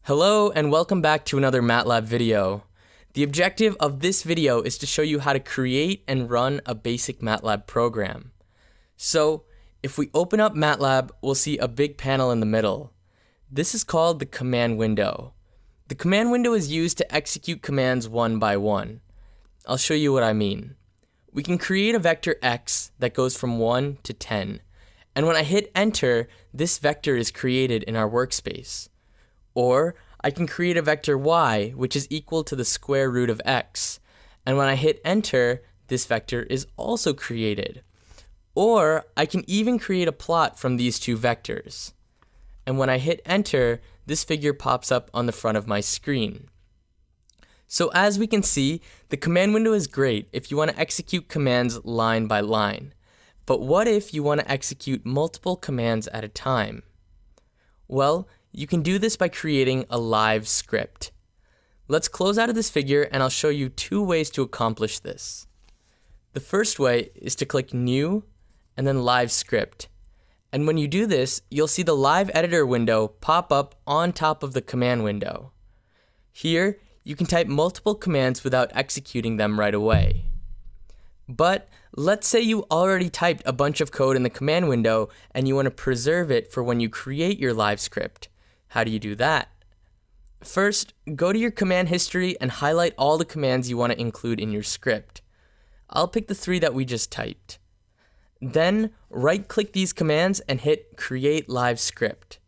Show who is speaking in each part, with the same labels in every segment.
Speaker 1: Hello and welcome back to another MATLAB video. The objective of this video is to show you how to create and run a basic MATLAB program. So, if we open up MATLAB, we'll see a big panel in the middle. This is called the command window. The command window is used to execute commands one by one. I'll show you what I mean. We can create a vector x that goes from 1 to 10. And when I hit enter, this vector is created in our workspace. Or I can create a vector y, which is equal to the square root of x. And when I hit enter, this vector is also created. Or I can even create a plot from these two vectors. And when I hit enter, this figure pops up on the front of my screen. So as we can see, the command window is great if you want to execute commands line by line. But what if you want to execute multiple commands at a time? Well, you can do this by creating a live script. Let's close out of this figure and I'll show you two ways to accomplish this. The first way is to click New and then Live Script. And when you do this, you'll see the Live Editor window pop up on top of the command window. Here, you can type multiple commands without executing them right away. But let's say you already typed a bunch of code in the command window and you want to preserve it for when you create your live script. How do you do that? First, go to your command history and highlight all the commands you want to include in your script. I'll pick the 3 that we just typed. Then, right-click these commands and hit Create Live Script.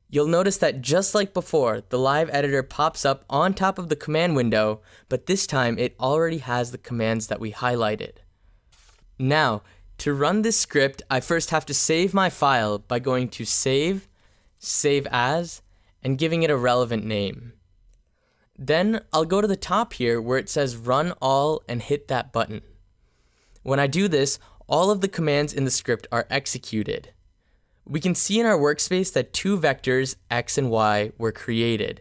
Speaker 1: You'll notice that just like before, the live editor pops up on top of the command window, but this time it already has the commands that we highlighted. Now, to run this script, I first have to save my file by going to Save, Save As, and giving it a relevant name. Then I'll go to the top here where it says Run All and hit that button. When I do this, all of the commands in the script are executed. We can see in our workspace that 2 vectors, x and y, were created.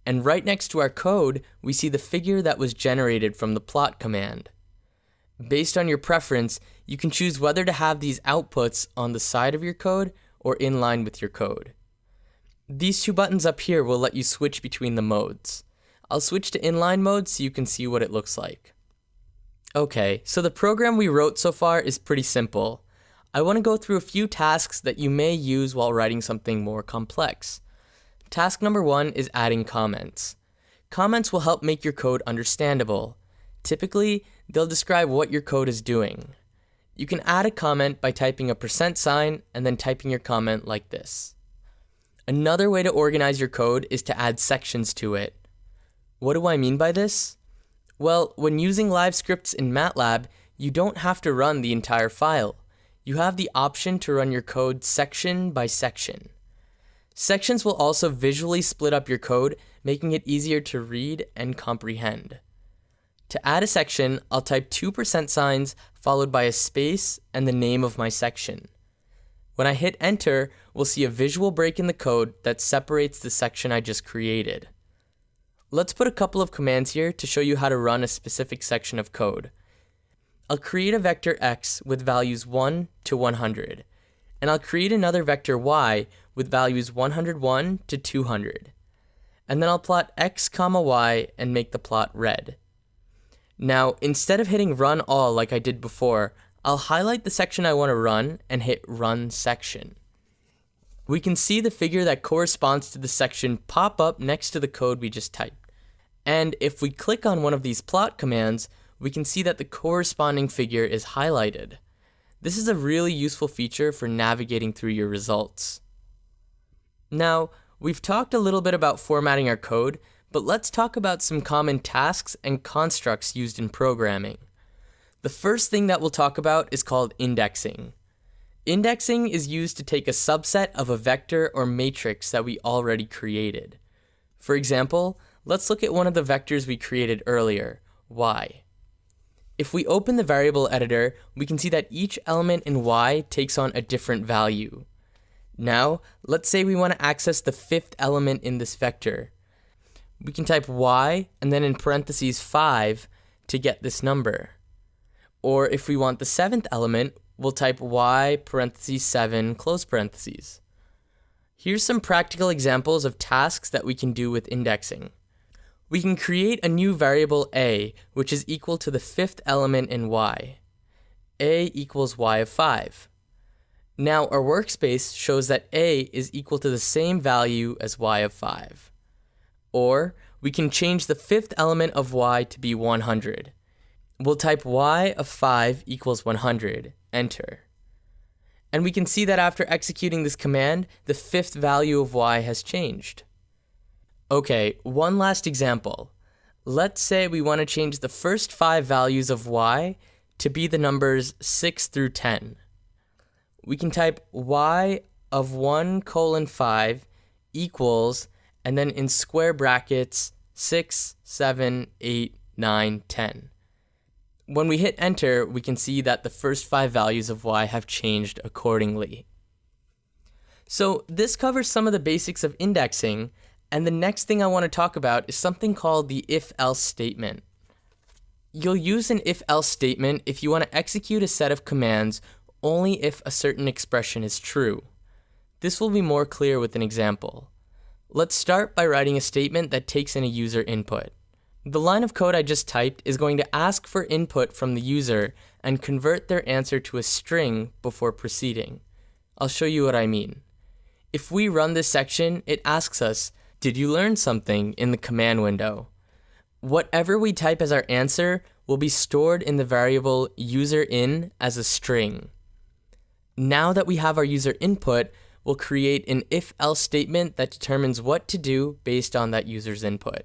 Speaker 1: And right next to our code, we see the figure that was generated from the plot command. Based on your preference, you can choose whether to have these outputs on the side of your code or in line with your code. These 2 buttons up here will let you switch between the modes. I'll switch to inline mode so you can see what it looks like. Okay, so the program we wrote so far is pretty simple. I want to go through a few tasks that you may use while writing something more complex. Task number 1 is adding comments. Comments will help make your code understandable. Typically, they'll describe what your code is doing. You can add a comment by typing a % and then typing your comment like this. Another way to organize your code is to add sections to it. What do I mean by this? Well, when using live scripts in MATLAB, you don't have to run the entire file. You have the option to run your code section by section. Sections will also visually split up your code, making it easier to read and comprehend. To add a section, I'll type 2 % followed by a space and the name of my section. When I hit enter, we'll see a visual break in the code that separates the section I just created. Let's put a couple of commands here to show you how to run a specific section of code. I'll create a vector x with values 1 to 100, and I'll create another vector y with values 101 to 200. And then I'll plot x, y and make the plot red. Now, instead of hitting run all like I did before, I'll highlight the section I want to run and hit Run Section. We can see the figure that corresponds to the section pop up next to the code we just typed. And if we click on one of these plot commands, we can see that the corresponding figure is highlighted. This is a really useful feature for navigating through your results. Now, we've talked a little bit about formatting our code, but let's talk about some common tasks and constructs used in programming. The first thing that we'll talk about is called indexing. Indexing is used to take a subset of a vector or matrix that we already created. For example, let's look at one of the vectors we created earlier, y. If we open the variable editor, we can see that each element in y takes on a different value. Now, let's say we want to access the 5th element in this vector. We can type y and then in parentheses 5 to get this number. Or if we want the 7th element, we'll type y parentheses 7 close parentheses. Here's some practical examples of tasks that we can do with indexing. We can create a new variable a, which is equal to the fifth element in y. A equals y of 5. Now our workspace shows that a is equal to the same value as y of 5. Or we can change the fifth element of y to be 100. We'll type y of 5 equals 100, enter. And we can see that after executing this command, the fifth value of y has changed. Okay, one last example. Let's say we want to change the first 5 values of y to be the numbers 6 through 10. We can type y of 1:5 equals, and then in square brackets, 6, 7, 8, 9, 10. When we hit enter, we can see that the first 5 values of y have changed accordingly. So this covers some of the basics of indexing, and the next thing I want to talk about is something called the if-else statement. You'll use an if-else statement if you want to execute a set of commands only if a certain expression is true. This will be more clear with an example. Let's start by writing a statement that takes in a user input. The line of code I just typed is going to ask for input from the user and convert their answer to a string before proceeding. I'll show you what I mean. If we run this section, it asks us, "Did you learn something?" in the command window. Whatever we type as our answer will be stored in the variable user_in as a string. Now that we have our user input, we'll create an if-else statement that determines what to do based on that user's input.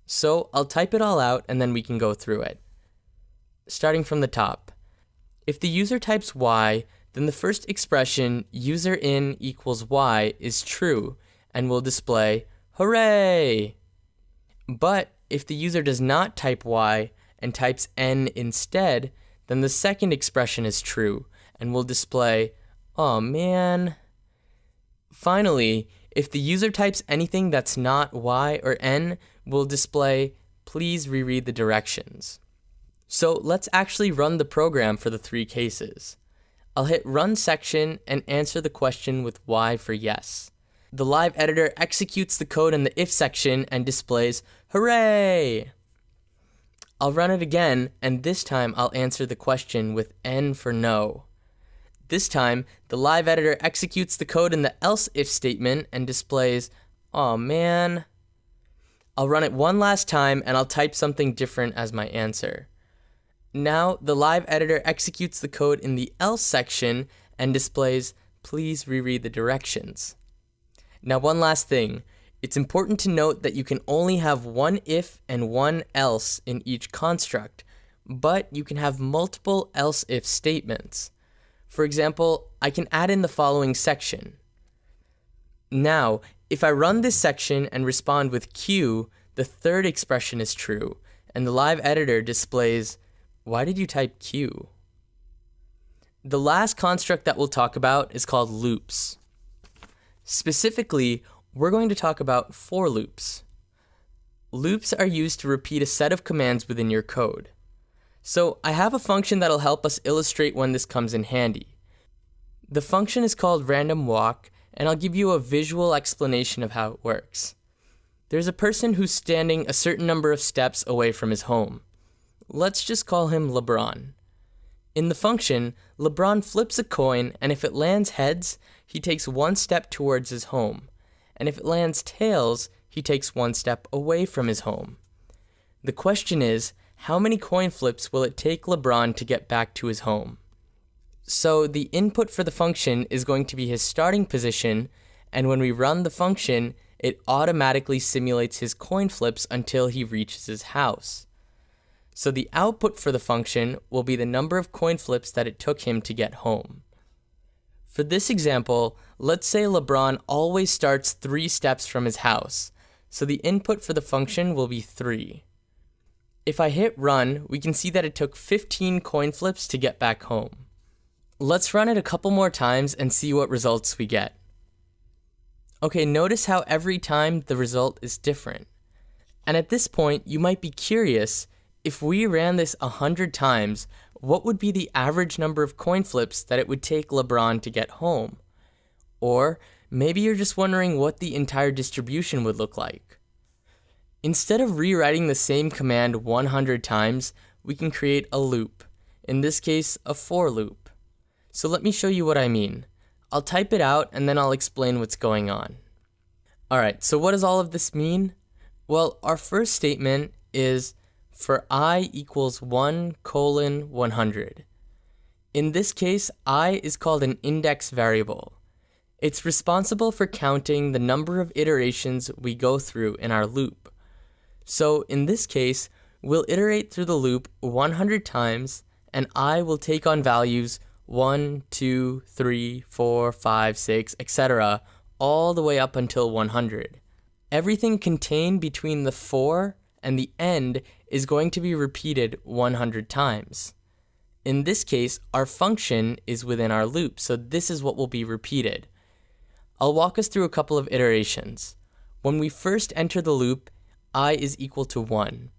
Speaker 1: So I'll type it all out and then we can go through it. Starting from the top. If the user types y, then the first expression user_in equals y is true and will display hooray! But if the user does not type y and types n instead, then the second expression is true and will display "Aw man." Finally, if the user types anything that's not y or n, we'll display "Please reread the directions." So let's actually run the program for the 3 cases. I'll hit run section and answer the question with y for yes. The live editor executes the code in the if section and displays hooray! I'll run it again, and this time I'll answer the question with n for no. This time, the live editor executes the code in the else if statement and displays "Aw man." I'll run it one last time and I'll type something different as my answer. Now, the live editor executes the code in the else section and displays "Please reread the directions." Now, one last thing. It's important to note that you can only have one if and one else in each construct, but you can have multiple else if statements. For example, I can add in the following section. Now, if I run this section and respond with Q, the third expression is true, and the live editor displays, "Why did you type Q?" The last construct that we'll talk about is called loops. Specifically, we're going to talk about for loops. Loops are used to repeat a set of commands within your code. So I have a function that'll help us illustrate when this comes in handy. The function is called random walk, and I'll give you a visual explanation of how it works. There's a person who's standing a certain number of steps away from his home. Let's just call him LeBron. In the function, LeBron flips a coin, and if it lands heads, he takes 1 step towards his home. And if it lands tails, he takes 1 step away from his home. The question is, how many coin flips will it take LeBron to get back to his home? So the input for the function is going to be his starting position, and when we run the function, it automatically simulates his coin flips until he reaches his house. So the output for the function will be the number of coin flips that it took him to get home. For this example, let's say LeBron always starts 3 steps from his house, so the input for the function will be 3. If I hit run, we can see that it took 15 coin flips to get back home. Let's run it a couple more times and see what results we get. Okay, notice how every time the result is different. And at this point, you might be curious, if we ran this 100 times, what would be the average number of coin flips that it would take LeBron to get home? Or maybe you're just wondering what the entire distribution would look like. Instead of rewriting the same command 100 times, we can create a loop, in this case a for loop. So let me show you what I mean. I'll type it out and then I'll explain what's going on. Alright, so what does all of this mean? Well, our first statement is for I equals 1:100. In this case, I is called an index variable. It's responsible for counting the number of iterations we go through in our loop. So in this case, we'll iterate through the loop 100 times, and I will take on values 1, 2, 3, 4, 5, 6, etc., all the way up until 100. Everything contained between the for and the end is going to be repeated 100 times. In this case, our function is within our loop, so this is what will be repeated. I'll walk us through a couple of iterations. When we first enter the loop, I is equal to 1.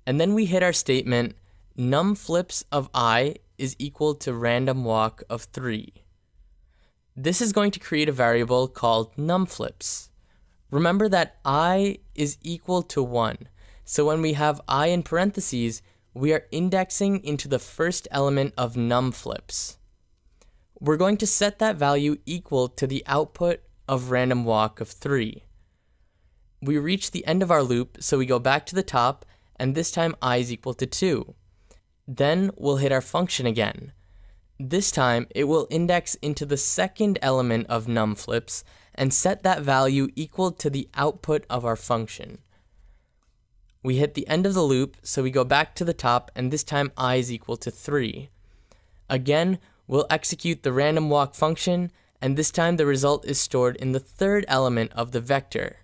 Speaker 1: And then we hit our statement, num flips of I is equal to random walk of 3. This is going to create a variable called numFlips. Remember that I is equal to 1, so when we have I in parentheses, we are indexing into the first element of numFlips. We're going to set that value equal to the output of random walk of 3. We reach the end of our loop, so we go back to the top, and this time I is equal to 2. Then we'll hit our function again. This time, it will index into the second element of numFlips and set that value equal to the output of our function. We hit the end of the loop, so we go back to the top, and this time I is equal to 3. Again, we'll execute the random walk function, and this time the result is stored in the third element of the vector.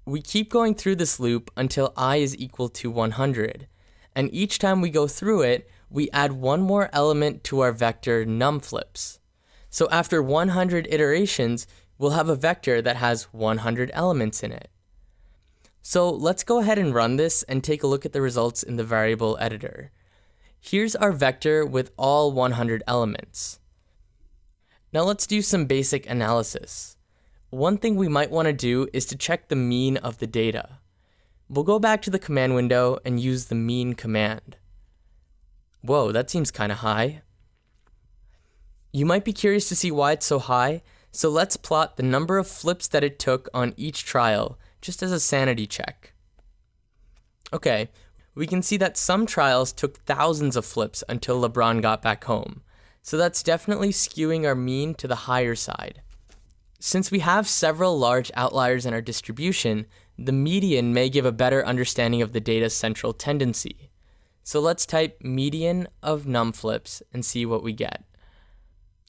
Speaker 1: We keep going through this loop until I is equal to 100, and each time we go through it, we add one more element to our vector numFlips. So after 100 iterations, we'll have a vector that has 100 elements in it. So let's go ahead and run this and take a look at the results in the variable editor. Here's our vector with all 100 elements. Now let's do some basic analysis. One thing we might want to do is to check the mean of the data. We'll go back to the command window and use the mean command. Whoa, that seems kind of high. You might be curious to see why it's so high, so let's plot the number of flips that it took on each trial, just as a sanity check. Okay, we can see that some trials took thousands of flips until LeBron got back home, so that's definitely skewing our mean to the higher side. Since we have several large outliers in our distribution, the median may give a better understanding of the data's central tendency. So let's type median of numFlips and see what we get.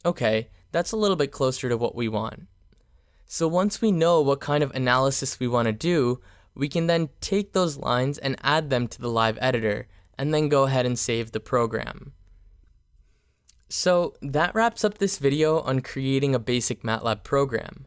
Speaker 1: Okay, that's a little bit closer to what we want. So once we know what kind of analysis we want to do, we can then take those lines and add them to the live editor, and then go ahead and save the program. So that wraps up this video on creating a basic MATLAB program.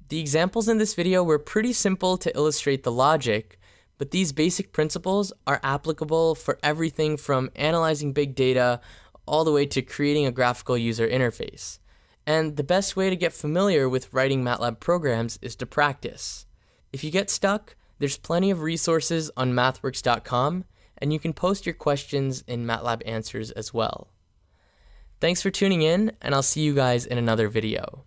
Speaker 1: The examples in this video were pretty simple to illustrate the logic, but these basic principles are applicable for everything from analyzing big data all the way to creating a graphical user interface. And the best way to get familiar with writing MATLAB programs is to practice. If you get stuck, there's plenty of resources on mathworks.com, and you can post your questions in MATLAB answers as well. Thanks for tuning in, and I'll see you guys in another video.